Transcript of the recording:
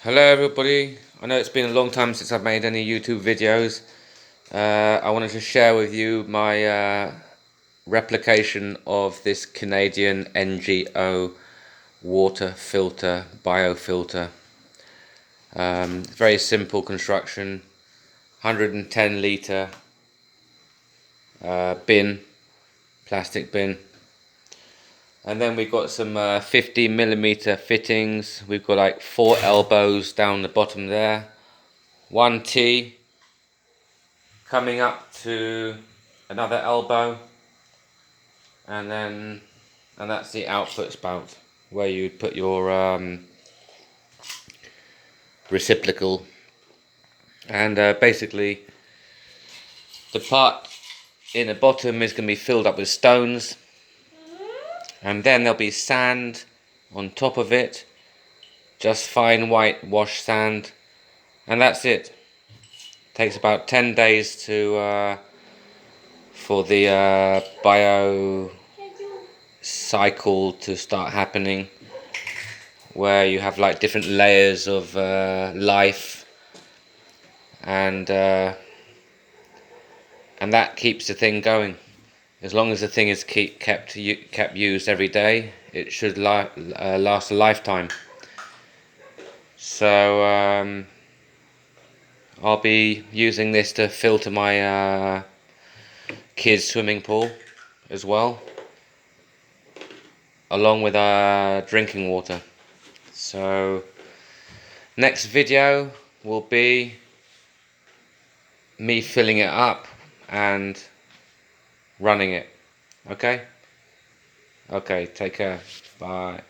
Hello everybody, I know it's been a long time since I've made any YouTube videos. I wanted to share with you my replication of this Canadian NGO water filter, biofilter. Very simple construction, 110 litre bin, plastic bin. And then we've got some 50mm fittings. We've got like 4 elbows down the bottom there, 1 T coming up to another elbow, and that's the output spout where you put your reciprocal. And basically the part in the bottom is going to be filled up with stones, and then there'll be sand on top of it, just fine white wash sand, and that's it. Takes about 10 days to for the bio cycle to start happening, where you have like different layers of life, and that keeps the thing going. As long as the thing is kept used every day, it should last a lifetime. So I'll be using this to filter my kids' swimming pool as well, along with drinking water. So next video will be me filling it up and running it. Okay, take care, bye.